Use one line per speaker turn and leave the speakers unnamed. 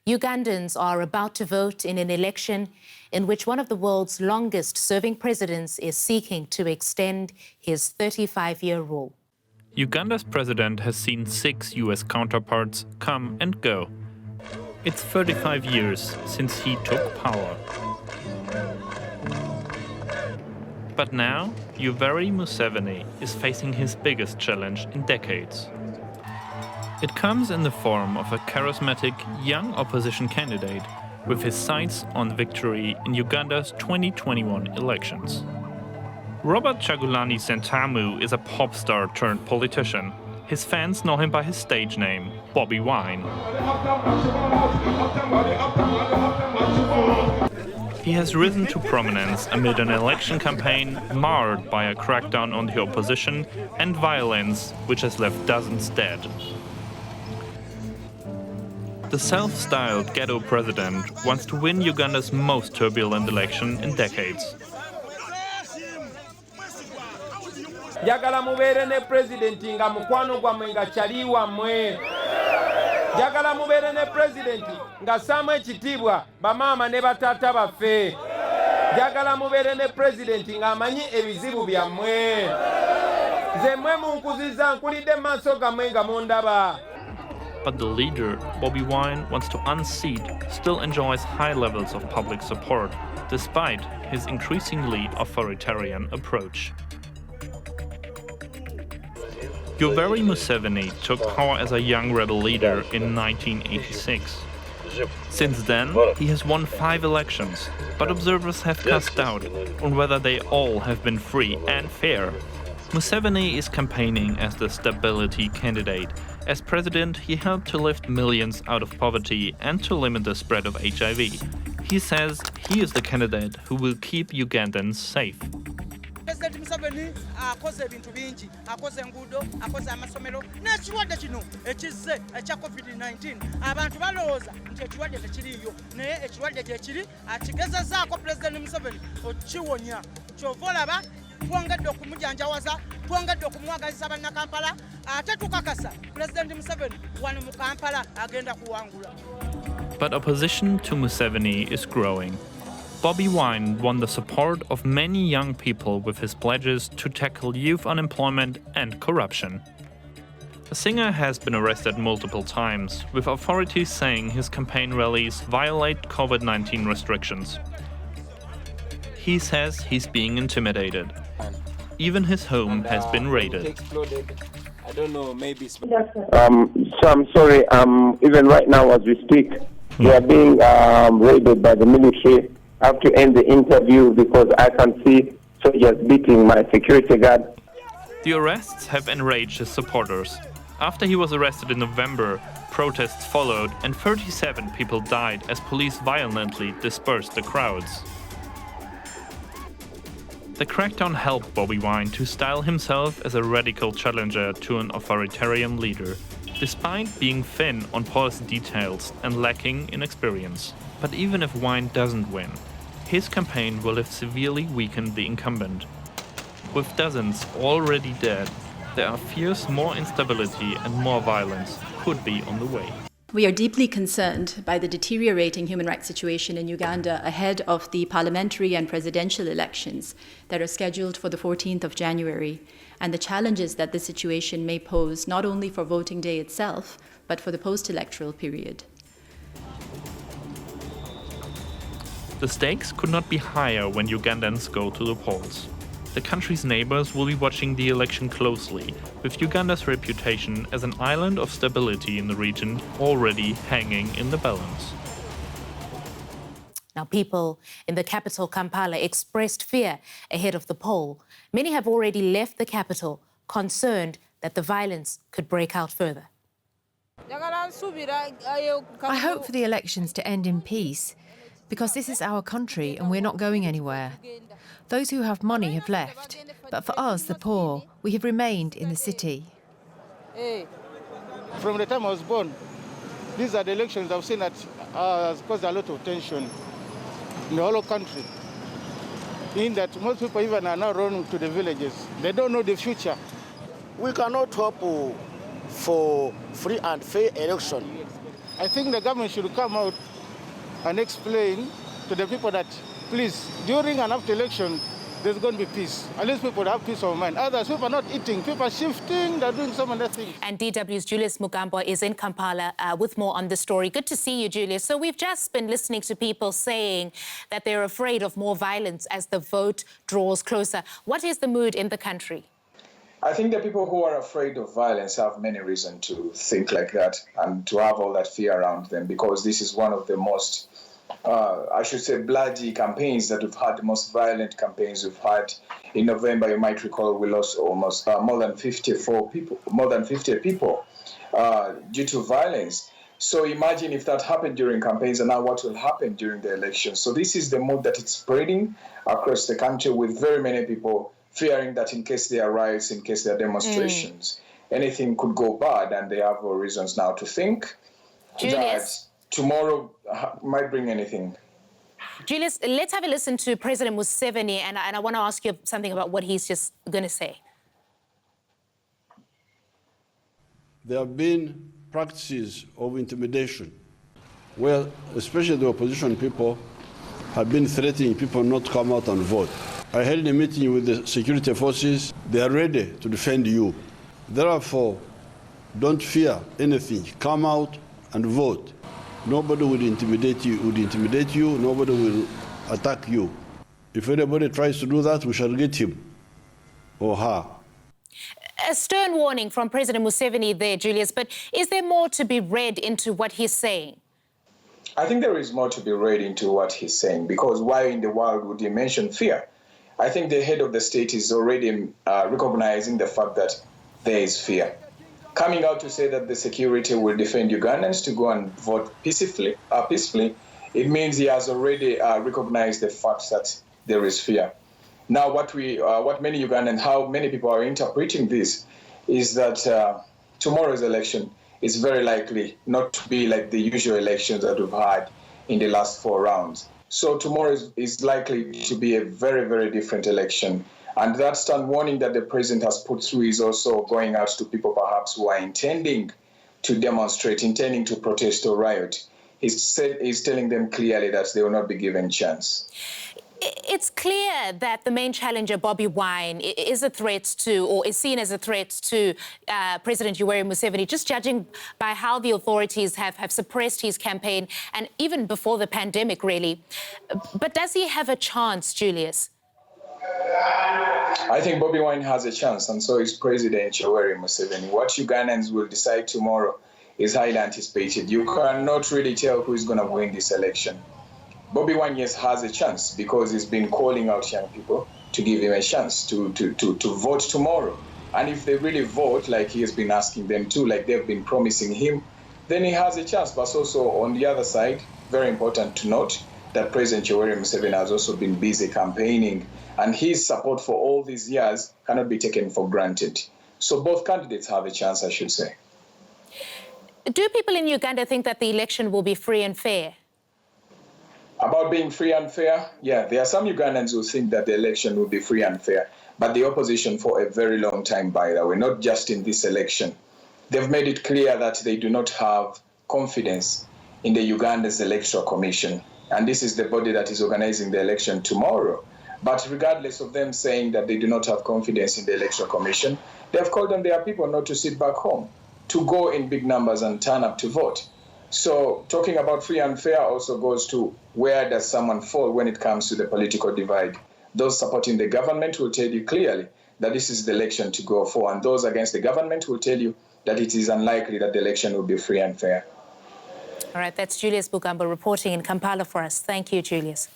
Ugandans are about to vote in an election in which one of the world's longest-serving presidents is seeking to extend his 35-year rule.
Uganda's president has seen 6 US counterparts come and go. It's 35 years since he took power. But now, Yoweri Museveni is facing his biggest challenge in decades. It comes in the form of a charismatic young opposition candidate with his sights on victory in Uganda's 2021 elections. Robert Kyagulanyi Sentamu is a pop star turned politician. His fans know him by his stage name, Bobi Wine. He has risen to prominence amid an election campaign marred by a crackdown on the opposition and violence which has left dozens dead. The self-styled ghetto president wants to win Uganda's most turbulent election in decades.
Jagala mubeere ne president nga mukwano gwammwe nga kyali wammwe. Jagala mubeere ne president nga ssaamu ekitiibwa bamaama ne bataata baffe. Jagala mubeere ne president nga amanyi ebizibu byammwe. Nze mmwe munkuziza nkulidde mu maaso gammwe nga mundaba.
But the leader, Bobi Wine, wants to unseat, still enjoys high levels of public support, despite his increasingly authoritarian approach. Yoweri Museveni took power as a young rebel leader in 1986. Since then, he has won 5 elections, but observers have cast doubt on whether they all have been free and fair. Museveni is campaigning as the stability candidate. As president, he helped to lift millions out of poverty and to limit the spread of HIV. He says he is the candidate who will keep Ugandans safe.
President Museveni akoze ebintu bingi, akoze enguudo, akoze amasomero, n'ekirwadde kino ekizze ekya COVID-19. Abantu balowooza nti ekirwadde tekiriiyo, naye ekirwadde gye kiri, akigezezzaako President Museveni okukiwonya. Ky'ova olaba twongedde okumujanjawaza, twongedde okumuwagaliza bannakampala, ate tukakasa President Museveni wano mu Kampala agenda kuwangula.
But opposition to Museveni is growing. Bobi Wine won the support of many young people with his pledges to tackle youth unemployment and corruption. The singer has been arrested multiple times, with authorities saying his campaign rallies violate COVID-19 restrictions. He says he's being intimidated. Even his home has been raided.
I don't know, maybe.
So I'm sorry. Even right now, as we speak, we are being raided by the military. I have to end the interview because I can see soldiers beating my security guard.
The arrests have enraged his supporters. After he was arrested in November, protests followed and 37 people died as police violently dispersed the crowds. The crackdown helped Bobi Wine to style himself as a radical challenger to an authoritarian leader, despite being thin on policy details and lacking in experience. But even if Wine doesn't win, his campaign will have severely weakened the incumbent. With dozens already dead, there are fears more instability and more violence could be on the way.
We are deeply concerned by the deteriorating human rights situation in Uganda ahead of the parliamentary and presidential elections that are scheduled for the 14th of January, and the challenges that this situation may pose not only for voting day itself, but for the post-electoral period.
The stakes could not be higher when Ugandans go to the polls. The country's neighbors will be watching the election closely, with Uganda's reputation as an island of stability in the region already hanging in the balance.
Now, people in the capital, Kampala, expressed fear ahead of the poll. Many have already left the capital, concerned that the violence could break out further.
I hope for the elections to end in peace, because this is our country and we're not going anywhere. Those who have money have left, but for us, the poor, we have remained in the city.
From the time I was born, these are the elections I've seen that has caused a lot of tension in the whole country. In that most people even are now running to the villages. They don't know the future.
We cannot hope for free and fair election
I think the government should come out and explain to the people that, please, during and after election, there's going to be peace. At least people have peace of mind. Others, people are not eating, people are shifting, they're doing some other things.
And DW's Julius Mugambwa is in Kampala with more on the story. Good to see you, Julius. So we've just been listening to people saying that they're afraid of more violence as the vote draws closer. What is the mood in the country?
I think the people who are afraid of violence have many reasons to think like that and to have all that fear around them, because this is one of the most I should say, bloody campaigns that we've had, the most violent campaigns we've had. In November, you might recall, we lost almost more than 50 people due to violence. So imagine if that happened during campaigns, and now what will happen during the elections. So this is the mood that it's spreading across the country, with very many people fearing that in case there are riots, in case there are demonstrations, anything could go bad, and they have reasons now to think that tomorrow might bring anything.
Julius, let's have a listen to President Museveni, and I want to ask you something about what he's just going to say.
There have been practices of intimidation where especially the opposition people have been threatening people not to come out and vote. I held a meeting with the security forces. They are ready to defend you. Therefore, don't fear anything. Come out and vote. Nobody will intimidate you, nobody will attack you. If anybody tries to do that, we shall get him or her.
A stern warning from President Museveni there, Julius, but is there more to be read into what he's saying?
I think there is more to be read into what he's saying, because why in the world would he mention fear? I think the head of the state is already recognizing the fact that there is fear. Coming out to say that the security will defend Ugandans to go and vote peacefully, it means he has already recognized the fact that there is fear. Now, what many Ugandans, how many people are interpreting this, is that tomorrow's election is very likely not to be like the usual elections that we've had in the last 4 rounds. So tomorrow is likely to be a very, very different election. And that stern warning that the president has put through is also going out to people perhaps who are intending to demonstrate, intending to protest or riot. He's telling them clearly that they will not be given a chance.
It's clear that the main challenger, Bobi Wine, is a threat to, or is seen as a threat to President Yoweri Museveni, just judging by how the authorities have suppressed his campaign, and even before the pandemic, really. But does he have a chance, Julius?
I think Bobi Wine has a chance, and so is President Yoweri Museveni. What Ugandans will decide tomorrow is highly anticipated. You cannot really tell who is going to win this election. Bobi Wine, yes, has a chance because he's been calling out young people to give him a chance to vote tomorrow. And if they really vote like he has been asking them to, like they've been promising him, then he has a chance. But also on the other side, very important to note that President Yoweri Museveni has also been busy campaigning, and his support for all these years cannot be taken for granted. So both candidates have a chance, I should say.
Do people in Uganda think that the election will be free and fair?
About being free and fair, yeah, there are some Ugandans who think that the election will be free and fair, but the opposition for a very long time, by the way, not just in this election. They've made it clear that they do not have confidence in the Uganda's Electoral Commission, and this is the body that is organizing the election tomorrow. But regardless of them saying that they do not have confidence in the Electoral Commission, they've called on their people not to sit back home, to go in big numbers and turn up to vote. So talking about free and fair also goes to where does someone fall when it comes to the political divide. Those supporting the government will tell you clearly that this is the election to go for, and those against the government will tell you that it is unlikely that the election will be free and fair.
All right, that's Julius Mugambwa reporting in Kampala for us. Thank you, Julius.